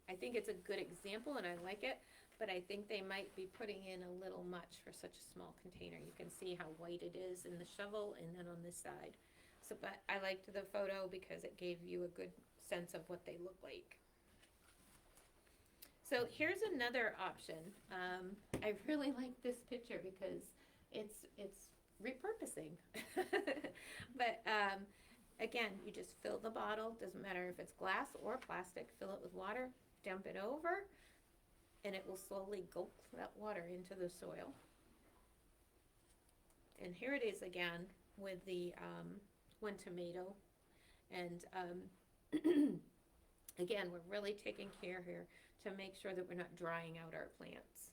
I think it's a good example and I like it, but I think they might be putting in a little much for such a small container. You can see how white it is in the shovel and then on this side. So, but I liked the photo because it gave you a good sense of what they look like. So here's another option. I really like this picture because it's repurposing. But again, you just fill the bottle, doesn't matter if it's glass or plastic, fill it with water, dump it over, and it will slowly gulp that water into the soil. And here it is again with the one tomato. And again, we're really taking care here to make sure that we're not drying out our plants.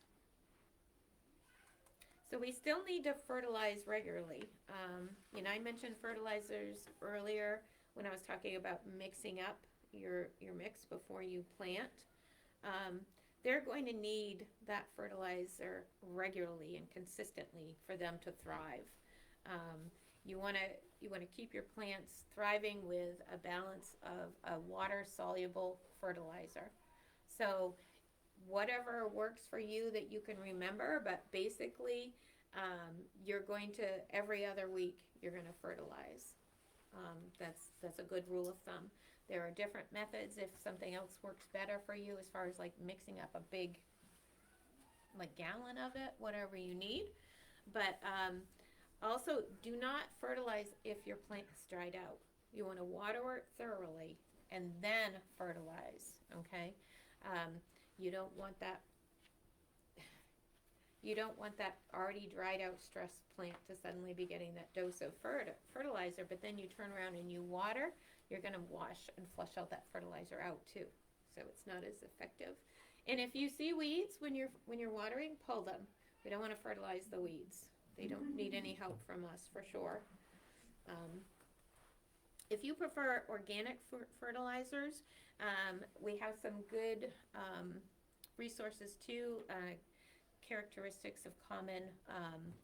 So we still need to fertilize regularly. You know, I mentioned fertilizers earlier when I was talking about mixing up your mix before you plant. They're going to need that fertilizer regularly and consistently for them to thrive. You want to keep your plants thriving with a balance of a water-soluble fertilizer. So whatever works for you that you can remember, but basically you're going to, every other week, you're going to fertilize. That's a good rule of thumb. There are different methods if something else works better for you as far as like mixing up a big like gallon of it, whatever you need. But also do not fertilize if your plant's dried out. You want to water it thoroughly and then fertilize, okay? You don't want that already dried out stressed plant to suddenly be getting that dose of fertilizer, but then you turn around and you water, you're going to wash and flush out that fertilizer out too. So it's not as effective. And if you see weeds when you're watering, pull them. We don't want to fertilize the weeds. They don't need any help from us for sure. If you prefer organic fertilizers, we have some good resources too. Characteristics of common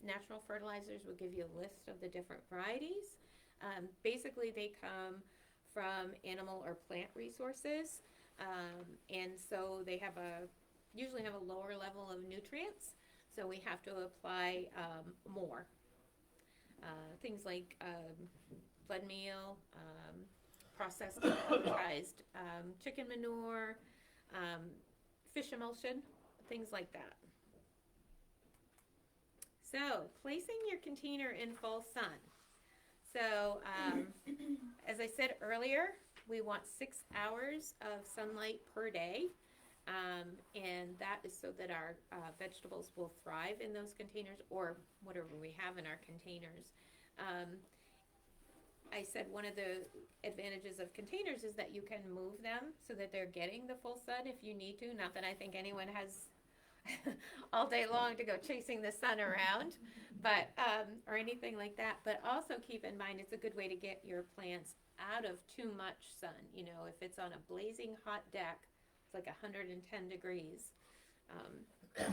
natural fertilizers will give you a list of the different varieties. Basically, they come from animal or plant resources, and so they usually have a lower level of nutrients, so we have to apply more. Things like blood meal, processed pelletized chicken manure, fish emulsion, things like that. So, placing your container in full sun. So, as I said earlier, we want 6 hours of sunlight per day, and that is so that our vegetables will thrive in those containers or whatever we have in our containers. I said one of the advantages of containers is that you can move them so that they're getting the full sun if you need to. Not that I think anyone has all day long to go chasing the sun around, but or anything like that. But also keep in mind it's a good way to get your plants out of too much sun. You know, if it's on a blazing hot deck, it's like 110 degrees. What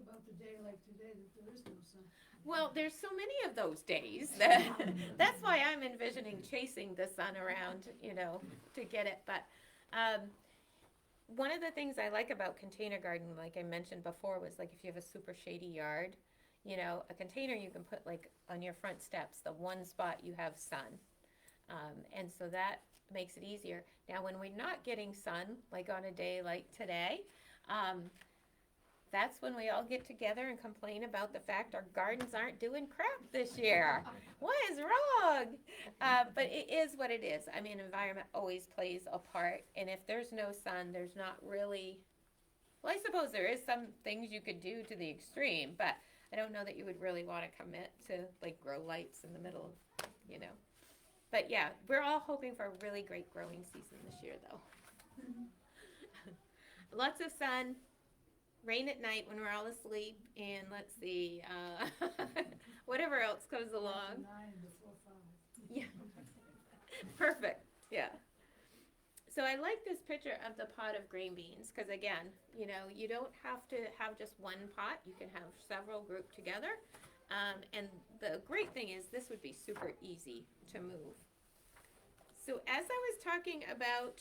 about the day like today that there is no sun? Well, there's so many of those days that's why I'm envisioning chasing the sun around, you know, to get it. But one of the things I like about container gardening, like I mentioned before, was like if you have a super shady yard, you know, a container you can put like on your front steps, the one spot you have sun. And so that makes it easier. Now, when we're not getting sun, like on a day like today, that's when we all get together and complain about the fact our gardens aren't doing crap this year. What is wrong? But it is what it is. I mean, environment always plays a part. And if there's no sun, there's not really, well, I suppose there is some things you could do to the extreme, but I don't know that you would really want to commit to like grow lights in the middle of, you know. But yeah, we're all hoping for a really great growing season this year though. Lots of sun. Rain at night when we're all asleep, and let's see, whatever else comes along. 9 before 5. Yeah, perfect, yeah. So I like this picture of the pot of green beans, because again, you know, you don't have to have just one pot. You can have several grouped together. And the great thing is this would be super easy to move. So as I was talking about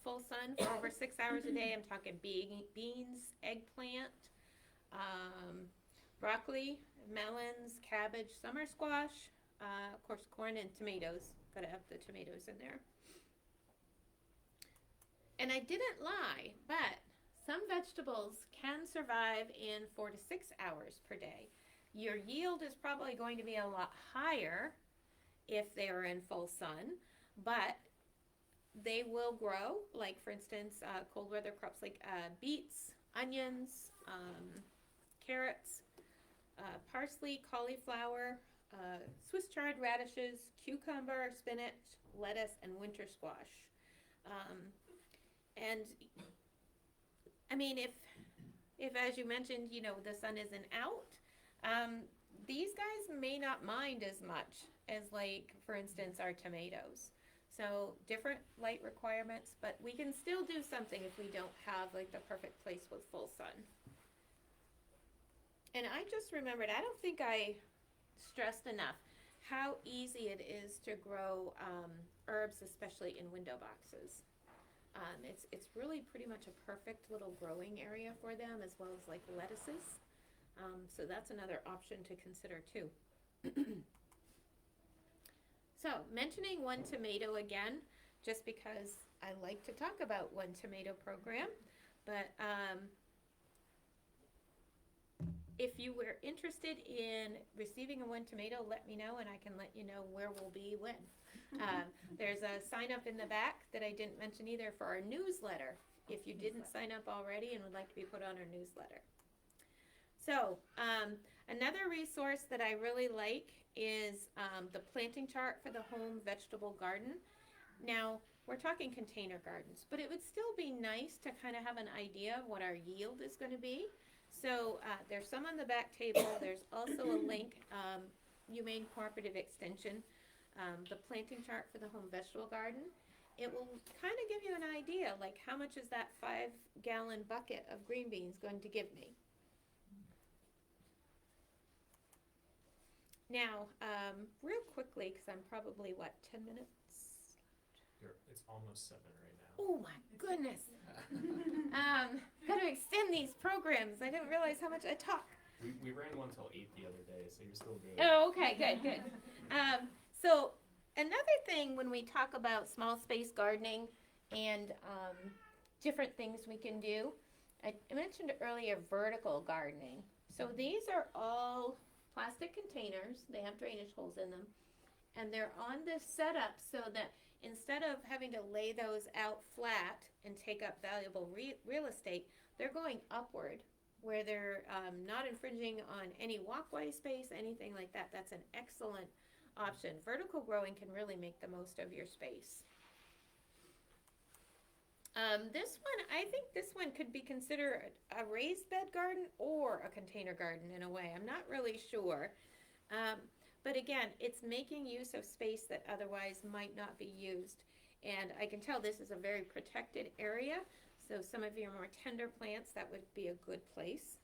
full sun for over 6 hours a day, I'm talking beans, eggplant, broccoli, melons, cabbage, summer squash, of course corn and tomatoes. Gotta have the tomatoes in there. And I didn't lie, but some vegetables can survive in 4 to 6 hours per day. Your yield is probably going to be a lot higher if they are in full sun, but they will grow. Like for instance, cold weather crops like beets, onions, carrots, parsley, cauliflower, Swiss chard, radishes, cucumber, spinach, lettuce, and winter squash. And I mean, if as you mentioned, you know, the sun isn't out, these guys may not mind as much as, like, for instance, our tomatoes. So different light requirements, but we can still do something if we don't have like the perfect place with full sun. And I just remembered, I don't think I stressed enough how easy it is to grow herbs, especially in window boxes. It's really pretty much a perfect little growing area for them, as well as like lettuces. So that's another option to consider too. So mentioning One Tomato again, just because I like to talk about One Tomato program, but if you were interested in receiving a One Tomato, let me know and I can let you know where we'll be when. There's a sign up in the back that I didn't mention either for our newsletter, if you didn't sign up already and would like to be put on our newsletter. So another resource that I really like is the planting chart for the home vegetable garden. Now, we're talking container gardens, but it would still be nice to kind of have an idea of what our yield is going to be. So there's some on the back table. There's also a link, UMaine Cooperative Extension, the planting chart for the home vegetable garden. It will kind of give you an idea, like how much is that 5-gallon bucket of green beans going to give me? Now, real quickly, because I'm probably, what, 10 minutes? It's almost 7 right now. Oh my goodness. Got to extend these programs. I didn't realize how much I talk. We ran one till 8 the other day, so you're still good. Oh, okay, good. So another thing when we talk about small space gardening and different things we can do, I mentioned earlier vertical gardening. So these are all plastic containers. They have drainage holes in them. And they're on this setup so that instead of having to lay those out flat and take up valuable real estate, they're going upward where they're not infringing on any walkway space, anything like that. That's an excellent option. Vertical growing can really make the most of your space. This one, I think this one could be considered a raised bed garden or a container garden in a way. I'm not really sure. But again, it's making use of space that otherwise might not be used. And I can tell this is a very protected area. So some of your more tender plants, that would be a good place.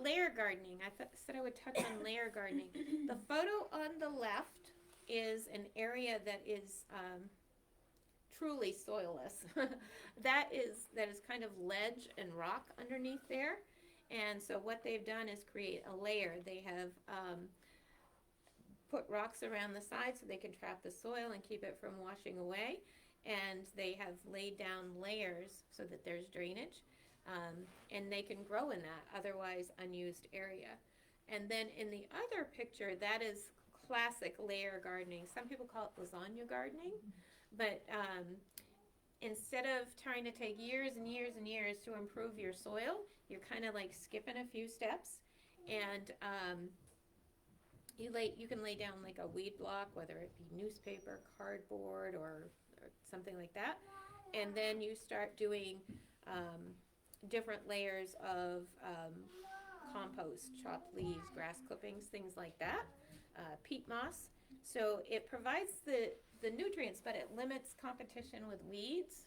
Layer gardening. I said I would touch on layer gardening. The photo on the left is an area that is truly soilless. that is kind of ledge and rock underneath there. And so what they've done is create a layer. They have put rocks around the side so they can trap the soil and keep it from washing away. And they have laid down layers so that there's drainage. And they can grow in that otherwise unused area. And then in the other picture, that is classic layer gardening. Some people call it lasagna gardening. But instead of trying to take years and years and years to improve your soil, you're kind of like skipping a few steps, and you can lay down like a weed block, whether it be newspaper, cardboard, or something like that, and then you start doing different layers of compost, chopped leaves, grass clippings, things like that, peat moss. So it provides the nutrients, but it limits competition with weeds.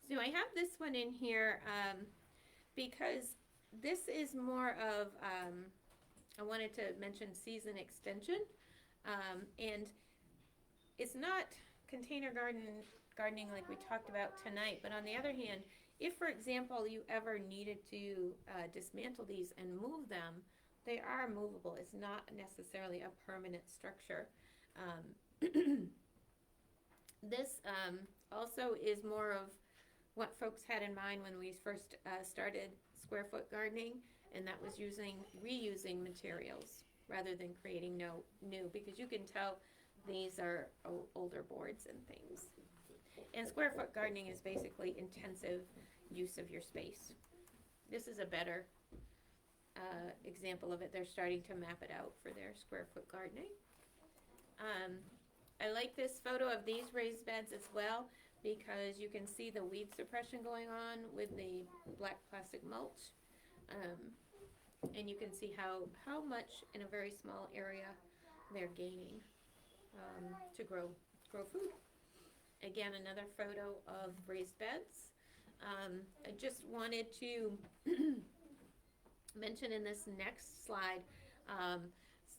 So I have this one in here because this is more of, I wanted to mention season extension. And it's not container gardening like we talked about tonight, but on the other hand, if, for example, you ever needed to dismantle these and move them, they are movable. It's not necessarily a permanent structure. This also is more of what folks had in mind when we first started square foot gardening, and that was reusing materials rather than creating new, because you can tell these are older boards and things. And square foot gardening is basically intensive use of your space. This is a better example of it. They're starting to map it out for their square foot gardening. I like this photo of these raised beds as well, because you can see the weed suppression going on with the black plastic mulch. And you can see how much in a very small area they're gaining to grow food. Again, another photo of raised beds. I just wanted to mention in this next slide,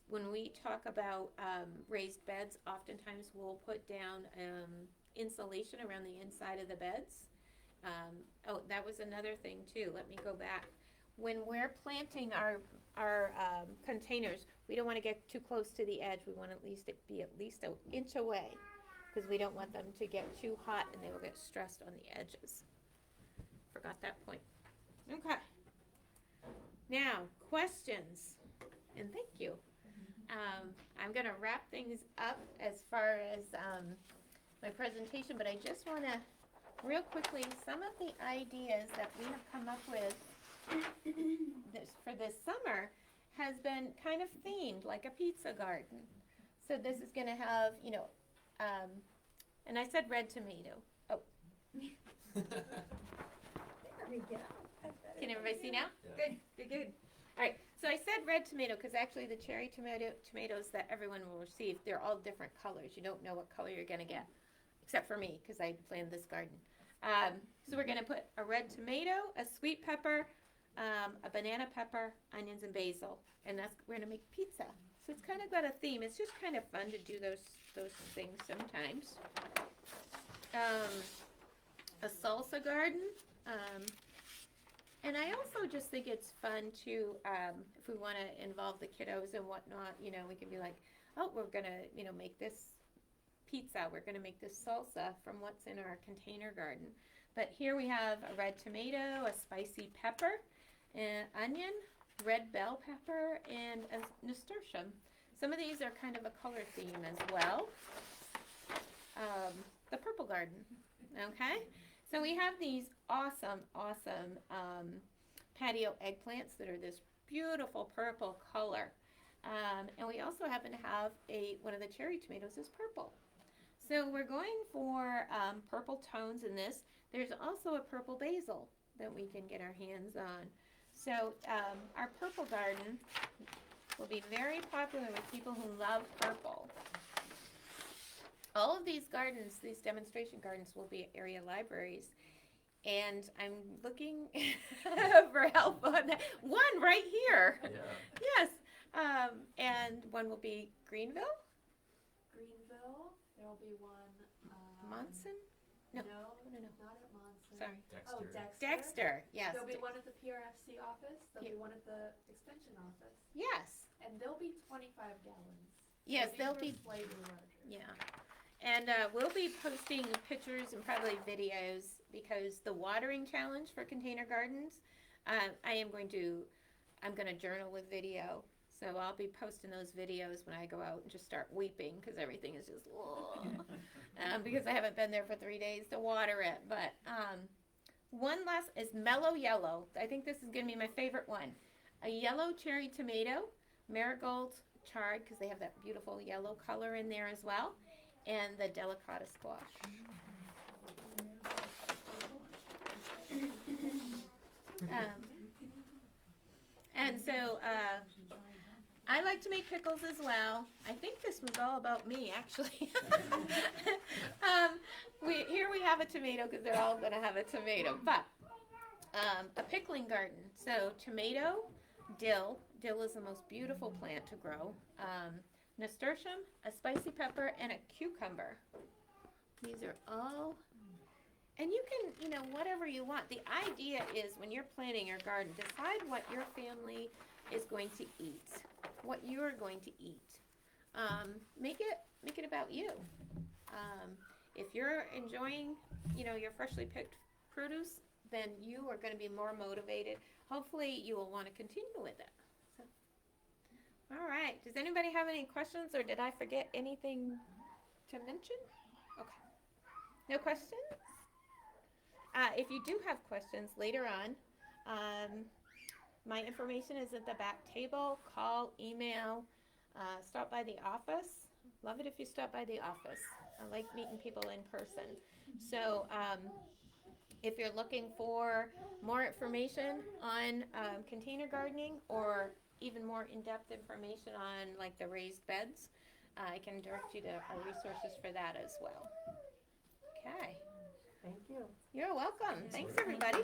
when we talk about raised beds, oftentimes we'll put down insulation around the inside of the beds. Oh, that was another thing too. Let me go back. When we're planting our containers, we don't want to get too close to the edge. We want at least it be at least an inch away, because we don't want them to get too hot and they will get stressed on the edges. Forgot that point. Okay. Now, questions, and thank you. I'm going to wrap things up as far as my presentation, but I just want to real quickly, some of the ideas that we have come up with for this summer has been kind of themed like a pizza garden. So this is going to have, and I said red tomato. Oh. There we go. Can everybody see now? Yeah. Good. All right, so I said red tomato because actually the cherry tomatoes that everyone will receive, they're all different colors. You don't know what color you're going to get, except for me because I planned this garden. So we're going to put a red tomato, a sweet pepper, a banana pepper, onions, and basil, and we're going to make pizza. So it's kind of got a theme. It's just kind of fun to do those things sometimes. A salsa garden. And I also just think it's fun to, if we want to involve the kiddos and whatnot, we can be like, oh, we're going to, make this pizza. We're going to make this salsa from what's in our container garden. But here we have a red tomato, a spicy pepper, an onion, red bell pepper, and a nasturtium. Some of these are kind of a color theme as well. The purple garden, okay? So we have these awesome patio eggplants that are this beautiful purple color. And we also happen to have one of the cherry tomatoes is purple. So we're going for purple tones in this. There's also a purple basil that we can get our hands on. So our purple garden will be very popular with people who love purple. All of these gardens, these demonstration gardens, will be at area libraries. And I'm looking for help on that. One right here. Yeah. Yes. And one will be Greenville? Greenville, there will be one. Monson? No. No, not at Monson. Sorry. Oh, Dexter. Dexter, yes. There'll be one at the PRFC office. There'll be one at the extension office. Yes. And they'll be 25 gallons. Yes, So they'll these be, are slightly larger. yeah. And we'll be posting pictures and probably videos because the watering challenge for container gardens, I'm going to journal with video. So I'll be posting those videos when I go out and just start weeping because everything is just, because I haven't been there for 3 days to water it. But one last is mellow yellow. I think this is going to be my favorite one. A yellow cherry tomato, Marigold, Chard, because they have that beautiful yellow color in there as well, and the delicata squash. And so I like to make pickles as well. I think this was all about me, actually. Here we have a tomato because they're all going to have a tomato. But a pickling garden. So tomato, dill. Dill is the most beautiful plant to grow. Nasturtium, a spicy pepper, and a cucumber. These are all, and you can, whatever you want. The idea is when you're planting your garden, decide what your family is going to eat, what you're going to eat. Make it about you. If you're enjoying, your freshly picked produce, then you are going to be more motivated. Hopefully, you will want to continue with it. So, all right. Does anybody have any questions, or did I forget anything to mention? Okay. No questions? If you do have questions later on, my information is at the back table. Call, email, stop by the office. Love it if you stop by the office. I like meeting people in person. So if you're looking for more information on container gardening, or even more in-depth information on like the raised beds, I can direct you to our resources for that as well. Okay. Thank you. You're welcome. Thanks, everybody.